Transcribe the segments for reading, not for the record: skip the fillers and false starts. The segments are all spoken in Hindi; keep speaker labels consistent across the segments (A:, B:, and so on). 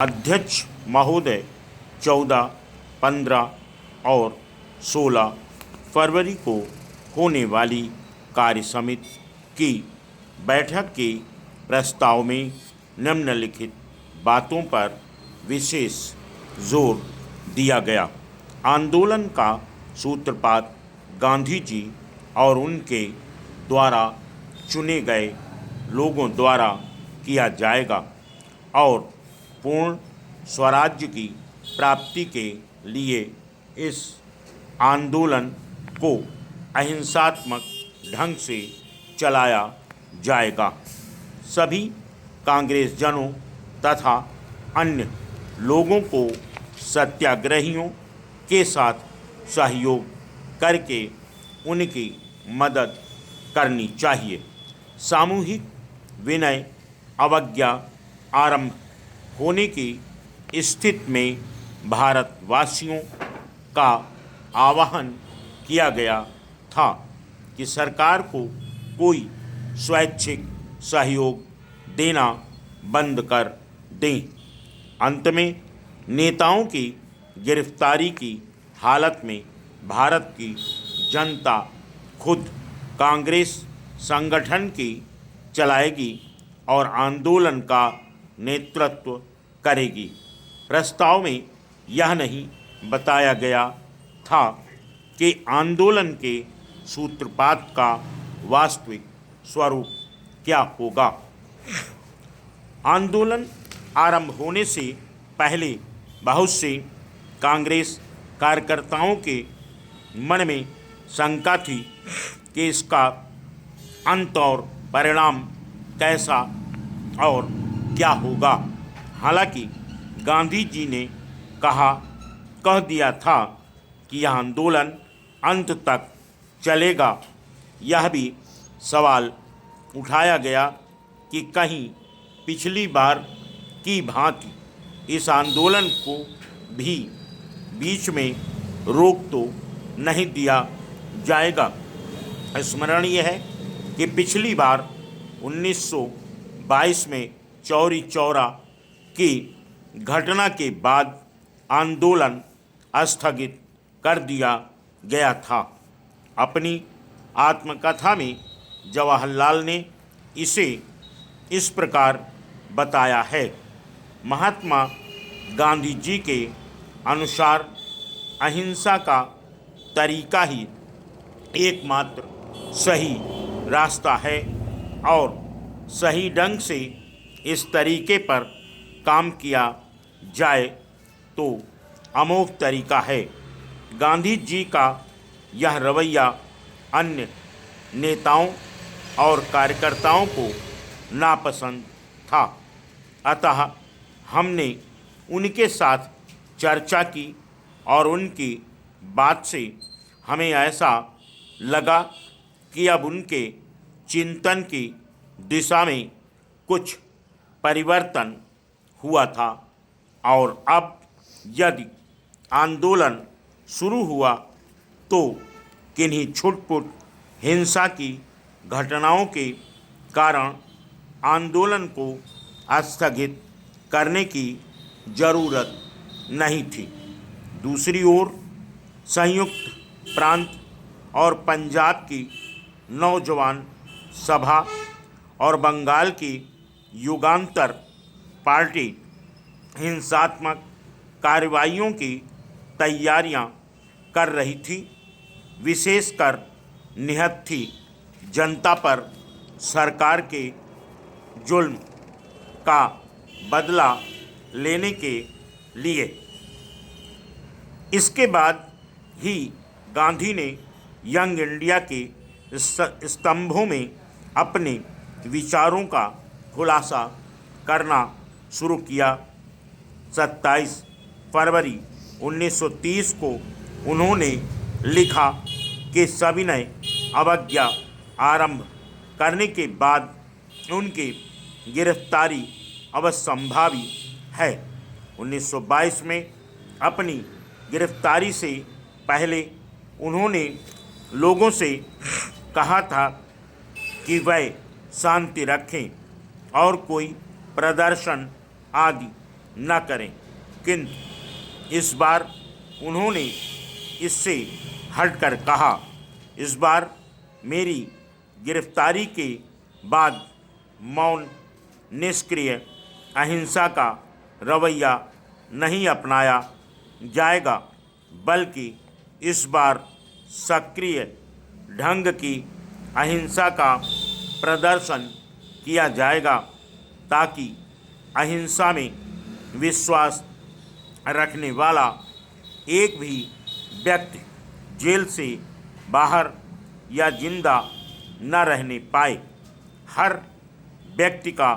A: अध्यक्ष महोदय 14, 15 और 16 फरवरी को होने वाली कार्य समिति की बैठक के प्रस्ताव में निम्नलिखित बातों पर विशेष जोर दिया गया। आंदोलन का सूत्रपात गांधी जी और उनके द्वारा चुने गए लोगों द्वारा किया जाएगा और पूर्ण स्वराज्य की प्राप्ति के लिए इस आंदोलन को अहिंसात्मक ढंग से चलाया जाएगा। सभी कांग्रेसजनों तथा अन्य लोगों को सत्याग्रहियों के साथ सहयोग करके उनकी मदद करनी चाहिए। सामूहिक विनय अवज्ञा आरंभ होने की स्थिति में भारतवासियों का आह्वान किया गया था कि सरकार को कोई स्वैच्छिक सहयोग देना बंद कर दें। अंत में नेताओं की गिरफ्तारी की हालत में भारत की जनता खुद कांग्रेस संगठन की चलाएगी और आंदोलन का नेतृत्व करेगी। प्रस्ताव में यह नहीं बताया गया था कि आंदोलन के सूत्रपात का वास्तविक स्वरूप क्या होगा। आंदोलन आरंभ होने से पहले बहुत से कांग्रेस कार्यकर्ताओं के मन में शंका थी कि इसका अंत और परिणाम कैसा और क्या होगा। हालांकि गांधी जी ने कह दिया था कि यह आंदोलन अंत तक चलेगा। यह भी सवाल उठाया गया कि कहीं पिछली बार की भांति इस आंदोलन को भी बीच में रोक तो नहीं दिया जाएगा। स्मरणीय है कि पिछली बार 1922 में चौरी चौरा की घटना के बाद आंदोलन स्थगित कर दिया गया था। अपनी आत्मकथा में जवाहरलाल ने इसे इस प्रकार बताया है। महात्मा गांधी जी के अनुसार अहिंसा का तरीका ही एकमात्र सही रास्ता है और सही ढंग से इस तरीके पर काम किया जाए तो अमोघ तरीका है। गांधी जी का यह रवैया अन्य नेताओं और कार्यकर्ताओं को नापसंद था। अतः हमने उनके साथ चर्चा की और उनकी बात से हमें ऐसा लगा कि अब उनके चिंतन की दिशा में कुछ परिवर्तन हुआ था और अब यदि आंदोलन शुरू हुआ तो किन्हीं छुटपुट हिंसा की घटनाओं के कारण आंदोलन को स्थगित करने की ज़रूरत नहीं थी। दूसरी ओर संयुक्त प्रांत और पंजाब की नौजवान सभा और बंगाल की युगांतर पार्टी हिंसात्मक कार्रवाइयों की तैयारियां कर रही थी। विशेषकर निहत्थी जनता पर सरकार के जुल्म का बदला लेने के लिए। इसके बाद ही गांधी ने यंग इंडिया के स्तंभों में अपने विचारों का खुलासा करना शुरू किया। 27 फरवरी 1930 को उन्होंने लिखा कि सविनय अवज्ञा आरंभ करने के बाद उनकी गिरफ्तारी अवश्यंभावी है। 1922 में अपनी गिरफ्तारी से पहले उन्होंने लोगों से कहा था कि वह शांति रखें और कोई प्रदर्शन आदि न करें। किंतु इस बार उन्होंने इससे हटकर कहा, इस बार मेरी गिरफ्तारी के बाद मौन, निष्क्रिय, अहिंसा का रवैया नहीं अपनाया जाएगा, बल्कि इस बार सक्रिय ढंग की अहिंसा का प्रदर्शन किया जाएगा, ताकि अहिंसा में विश्वास रखने वाला एक भी व्यक्ति जेल से बाहर या जिंदा न रहने पाए। हर व्यक्ति का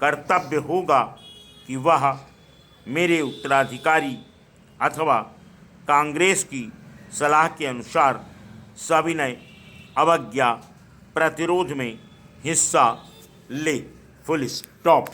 A: कर्तव्य होगा कि वह मेरे उत्तराधिकारी अथवा कांग्रेस की सलाह के अनुसार सविनय अवज्ञा प्रतिरोध में हिस्सा ले। Full stop.